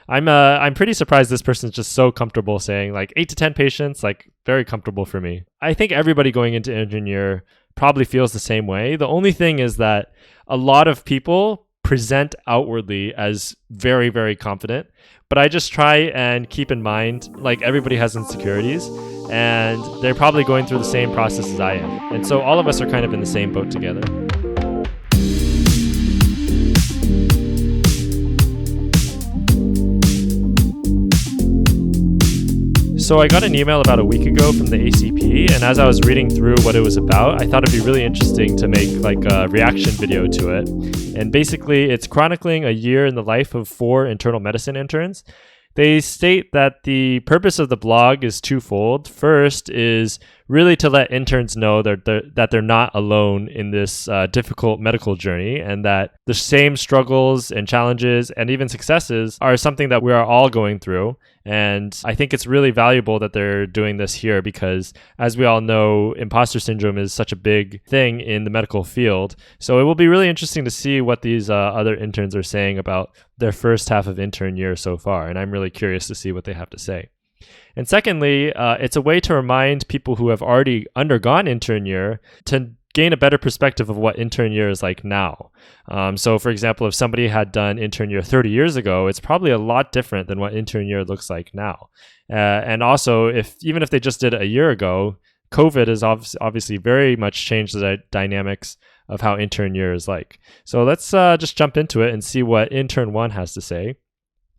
I'm pretty surprised this person's just so comfortable saying like 8 to 10 patients, like very comfortable for me. I think everybody going into intern year probably feels the same way. The only thing is that a lot of people present outwardly as very, very confident, but I just try and keep in mind like everybody has insecurities and they're probably going through the same process as I am. And so all of us are kind of in the same boat together. So I got an email about a week ago from the ACP, and as I was reading through what it was about, I thought it'd be really interesting to make like a reaction video to it. And basically, it's chronicling a year in the life of 4 internal medicine interns. They state that the purpose of the blog is twofold. First is really to let interns know that they're not alone in this difficult medical journey, and that the same struggles and challenges and even successes are something that we are all going through. And I think it's really valuable that they're doing this here because, as we all know, imposter syndrome is such a big thing in the medical field. So it will be really interesting to see what these other interns are saying about their first half of intern year so far. And I'm really curious to see what they have to say. And secondly, it's a way to remind people who have already undergone intern year to gain a better perspective of what intern year is like now. So for example, if somebody had done intern year 30 years ago, it's probably a lot different than what intern year looks like now. And also, even if they just did it a year ago, COVID has obviously very much changed the dynamics of how intern year is like. So let's just jump into it and see what intern 1 has to say.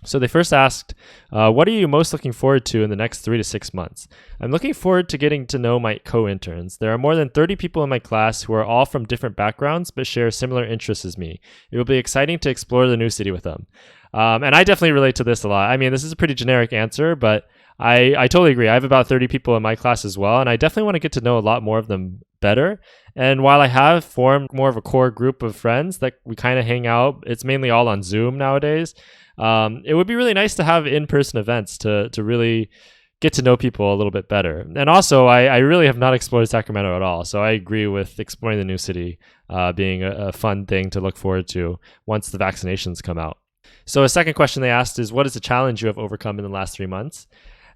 So they first asked, what are you most looking forward to in the next 3 to 6 months? I'm looking forward to getting to know my co-interns. There are more than 30 people in my class who are all from different backgrounds but share similar interests as me. It will be exciting to explore the new city with them. And I definitely relate to this a lot. I mean, this is a pretty generic answer, but I totally agree. I have about 30 people in my class as well, and I definitely want to get to know a lot more of them better. And while I have formed more of a core group of friends that we kind of hang out, it's mainly all on Zoom nowadays. It would be really nice to have in-person events to really get to know people a little bit better. And also, I really have not explored Sacramento at all. So I agree with exploring the new city being a fun thing to look forward to once the vaccinations come out. So a second question they asked is, what is a challenge you have overcome in the last 3 months?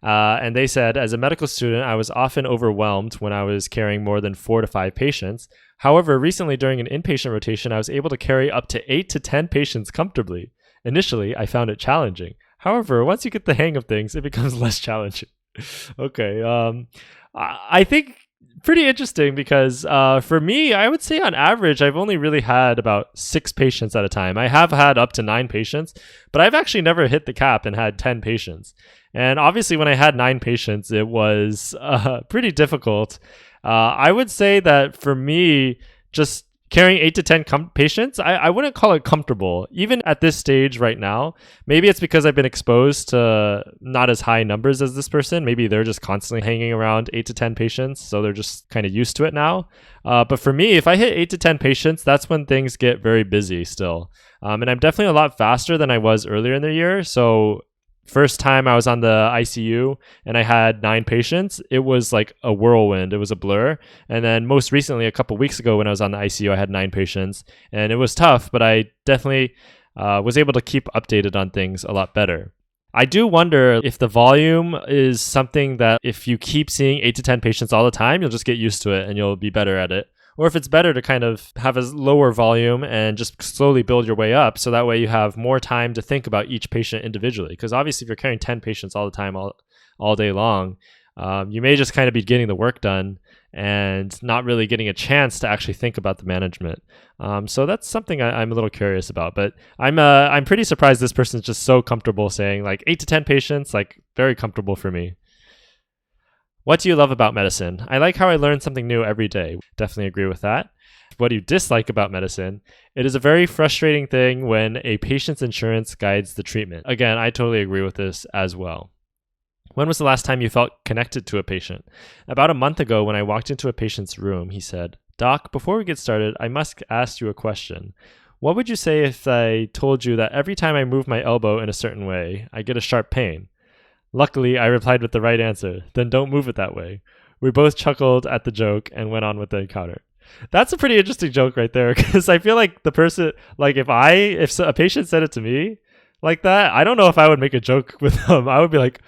And they said, as a medical student, I was often overwhelmed when I was carrying more than 4 to 5 patients. However, recently during an inpatient rotation, I was able to carry up to 8 to 10 patients comfortably. Initially, I found it challenging. However, once you get the hang of things, it becomes less challenging. Okay. I think pretty interesting because for me, I would say on average, I've only really had about 6 patients at a time. I have had up to 9 patients, but I've actually never hit the cap and had 10 patients. And obviously, when I had 9 patients, it was pretty difficult. I would say that for me, just carrying 8 to 10 patients, I wouldn't call it comfortable. Even at this stage right now, maybe it's because I've been exposed to not as high numbers as this person. Maybe they're just constantly hanging around 8 to 10 patients, so they're just kind of used to it now. But for me, if I hit 8 to 10 patients, that's when things get very busy still. And I'm definitely a lot faster than I was earlier in the year. So first time I was on the ICU and I had 9 patients, it was like a whirlwind. It was a blur. And then most recently, a couple weeks ago when I was on the ICU, I had 9 patients and it was tough, but I definitely was able to keep updated on things a lot better. I do wonder if the volume is something that if you keep seeing 8 to 10 patients all the time, you'll just get used to it and you'll be better at it. Or if it's better to kind of have a lower volume and just slowly build your way up. So that way you have more time to think about each patient individually. Because obviously if you're carrying 10 patients all the time, all day long, you may just kind of be getting the work done and not really getting a chance to actually think about the management. So that's something I'm a little curious about. But I'm pretty surprised this person's just so comfortable saying like 8 to 10 patients, like very comfortable for me. What do you love about medicine? I like how I learn something new every day. Definitely agree with that. What do you dislike about medicine? It is a very frustrating thing when a patient's insurance guides the treatment. Again, I totally agree with this as well. When was the last time you felt connected to a patient? About a month ago when I walked into a patient's room, he said, "Doc, before we get started, I must ask you a question. What would you say if I told you that every time I move my elbow in a certain way, I get a sharp pain?" Luckily, I replied with the right answer. "Then don't move it that way." We both chuckled at the joke and went on with the encounter. That's a pretty interesting joke right there because I feel like the person, like if a patient said it to me, like that, I don't know if I would make a joke with them. I would be like,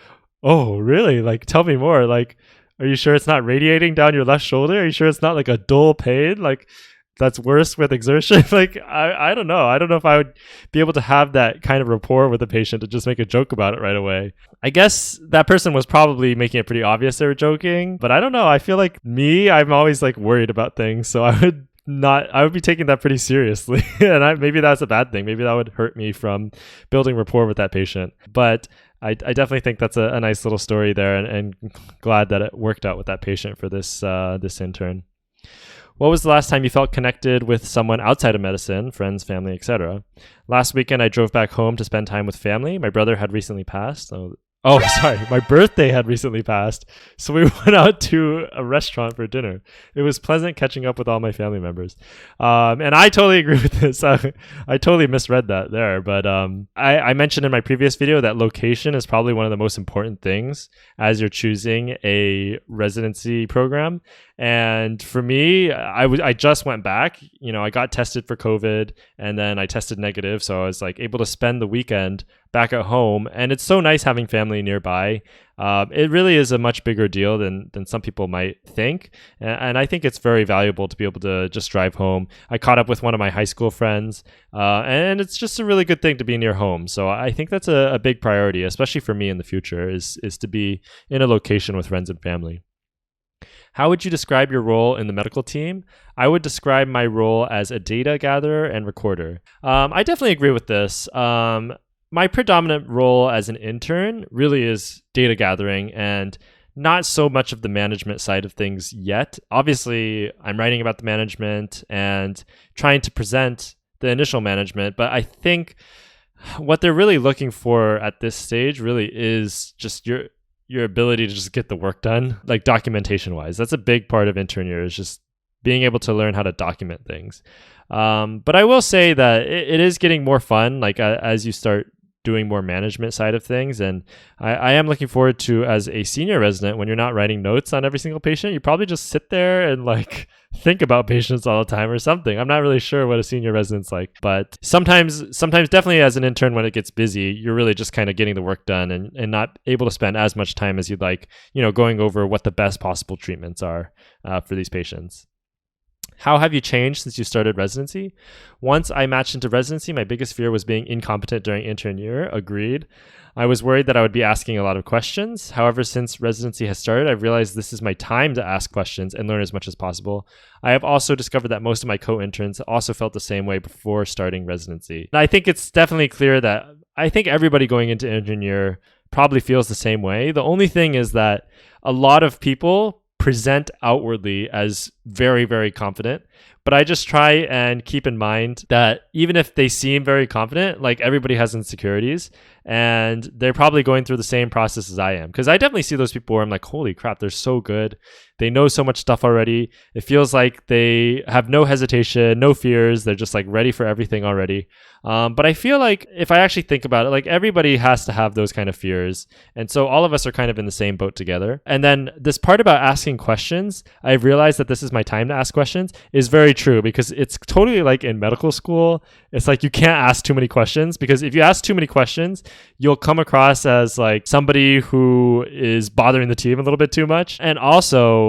oh, really? Like, tell me more. Like, are you sure it's not radiating down your left shoulder? Are you sure it's not like a dull pain? Like, that's worse with exertion. Like, I don't know. I don't know if I would be able to have that kind of rapport with a patient to just make a joke about it right away. I guess that person was probably making it pretty obvious they were joking, but I don't know. I feel like I'm always like worried about things. So I would be taking that pretty seriously. And maybe that's a bad thing. Maybe that would hurt me from building rapport with that patient. But I definitely think that's a nice little story there, and glad that it worked out with that patient for this intern. What was the last time you felt connected with someone outside of medicine, friends, family, etc.? Last weekend, I drove back home to spend time with family. My brother had recently passed. Sorry. My birthday had recently passed. So we went out to a restaurant for dinner. It was pleasant catching up with all my family members. And I totally agree with this. I totally misread that there. But I mentioned in my previous video that location is probably one of the most important things as you're choosing a residency program. And for me, I just went back. I got tested for COVID and then I tested negative. So I was like able to spend the weekend back at home. And it's so nice having family nearby. It really is a much bigger deal than some people might think. And I think it's very valuable to be able to just drive home. I caught up with one of my high school friends, and it's just a really good thing to be near home. So I think that's a big priority, especially for me in the future, is to be in a location with friends and family. How would you describe your role in the medical team? I would describe my role as a data gatherer and recorder. I definitely agree with this. My predominant role as an intern really is data gathering and not so much of the management side of things yet. Obviously, I'm writing about the management and trying to present the initial management, but I think what they're really looking for at this stage really is just your ability to just get the work done, like documentation wise. That's a big part of intern year, is just being able to learn how to document things. But I will say that it is getting more fun, like as you start doing more management side of things. And I am looking forward to, as a senior resident, when you're not writing notes on every single patient, you probably just sit there and like think about patients all the time or something. I'm not really sure what a senior resident's like, but sometimes definitely as an intern, when it gets busy, you're really just kind of getting the work done and not able to spend as much time as you'd like, going over what the best possible treatments are for these patients. How have you changed since you started residency? Once I matched into residency, my biggest fear was being incompetent during intern year. Agreed. I was worried that I would be asking a lot of questions. However, since residency has started, I've realized this is my time to ask questions and learn as much as possible. I have also discovered that most of my co-interns also felt the same way before starting residency. And I think it's definitely clear that I think everybody going into intern year probably feels the same way. The only thing is that a lot of people present outwardly as very, very confident. But I just try and keep in mind that even if they seem very confident, like everybody has insecurities and they're probably going through the same process as I am. Because I definitely see those people where I'm like, holy crap, they're so good. They know so much stuff already. It feels like they have no hesitation, no fears. They're just like ready for everything already. But I feel like if I actually think about it, like everybody has to have those kind of fears. And so all of us are kind of in the same boat together. And then this part about asking questions, I've realized that this is my time to ask questions, is very true, because it's totally like in medical school. It's like you can't ask too many questions, because if you ask too many questions, you'll come across as like somebody who is bothering the team a little bit too much. And also,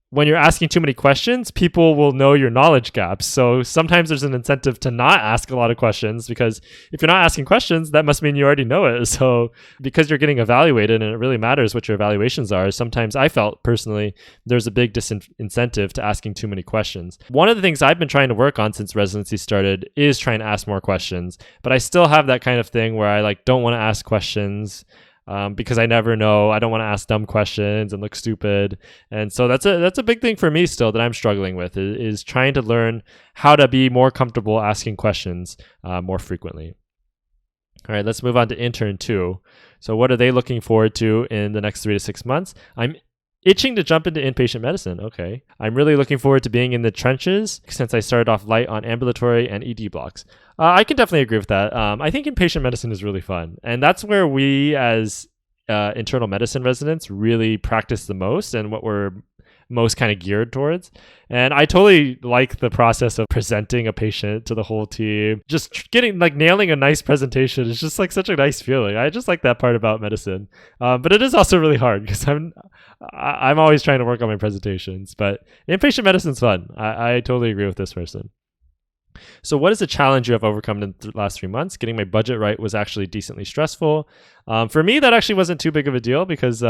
when you're asking too many questions, people will know your knowledge gaps. So sometimes there's an incentive to not ask a lot of questions, because if you're not asking questions, that must mean you already know it. So because you're getting evaluated and it really matters what your evaluations are, sometimes I felt personally there's a big disincentive to asking too many questions. One of the things I've been trying to work on since residency started is trying to ask more questions, but I still have that kind of thing where I like don't want to ask questions. Because I never know. I don't want to ask dumb questions and look stupid. And so that's a big thing for me still that I'm struggling with, is trying to learn how to be more comfortable asking questions more frequently. All right, let's move on to intern 2. So what are they looking forward to in the next 3 to 6 months? I'm itching to jump into inpatient medicine. Okay. I'm really looking forward to being in the trenches since I started off light on ambulatory and ED blocks. I can definitely agree with that. I think inpatient medicine is really fun. And that's where we as internal medicine residents really practice the most, and what we're most kind of geared towards. And I totally like the process of presenting a patient to the whole team. Just getting like nailing a nice presentation is just like such a nice feeling. I just like that part about medicine. But it is also really hard because I'm always trying to work on my presentations. But inpatient medicine's fun. I totally agree with this person. So what is a challenge you have overcome in the last 3 months? Getting my budget right was actually decently stressful. For me, that actually wasn't too big of a deal because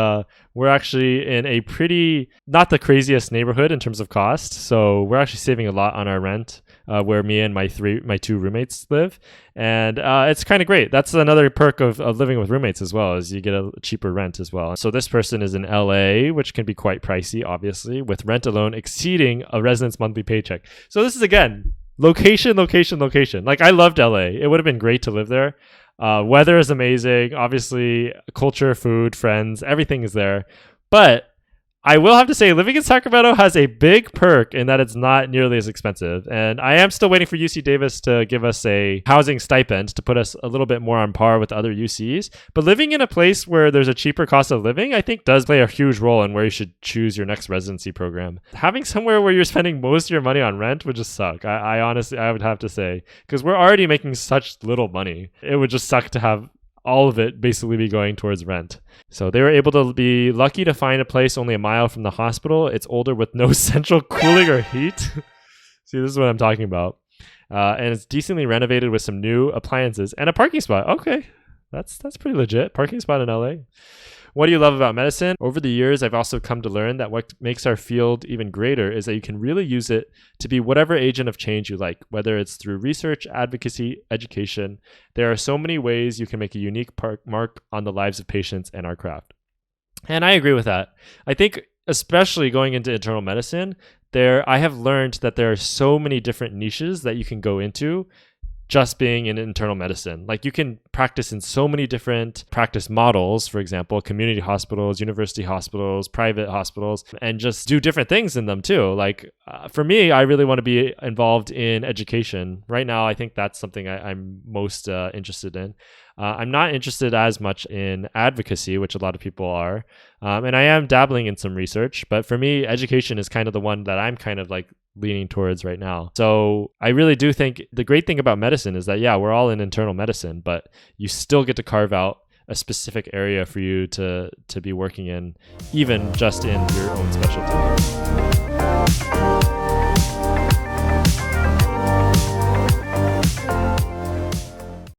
we're actually in a pretty, not the craziest neighborhood in terms of cost. So we're actually saving a lot on our rent where me and my 2 roommates live. And it's kind of great. That's another perk of living with roommates as well, is you get a cheaper rent as well. So this person is in LA, which can be quite pricey, obviously, with rent alone exceeding a resident's monthly paycheck. So this is, again, location. Like, I loved LA. It would have been great to live there. Weather is amazing. Obviously, culture, food, friends, everything is there. But I will have to say, living in Sacramento has a big perk in that it's not nearly as expensive. And I am still waiting for UC Davis to give us a housing stipend to put us a little bit more on par with other UCs. But living in a place where there's a cheaper cost of living, I think does play a huge role in where you should choose your next residency program. Having somewhere where you're spending most of your money on rent would just suck. I honestly, I would have to say, because we're already making such little money. It would just suck to have all of it basically be going towards rent. So they were able to be lucky to find a place only a mile from the hospital. It's older with no central cooling or heat. See, this is what I'm talking about. And it's decently renovated with some new appliances and a parking spot. Okay, that's pretty legit. Parking spot in LA. What do you love about medicine? Over the years, I've also come to learn that what makes our field even greater is that you can really use it to be whatever agent of change you like, whether it's through research, advocacy, education. There are so many ways you can make a unique mark on the lives of patients and our craft. And I agree with that. I think especially going into internal medicine, I have learned that there are so many different niches that you can go into just being in internal medicine. Like, you can practice in so many different practice models, for example, community hospitals, university hospitals, private hospitals, and just do different things in them too. Like, for me, I really want to be involved in education. Right now, I think that's something I'm most interested in. I'm not interested as much in advocacy, which a lot of people are. And I am dabbling in some research, but for me, education is kind of the one that I'm kind of like leaning towards right now. So I really do think the great thing about medicine is that, yeah, we're all in internal medicine, but you still get to carve out a specific area for you to be working in, even just in your own specialty.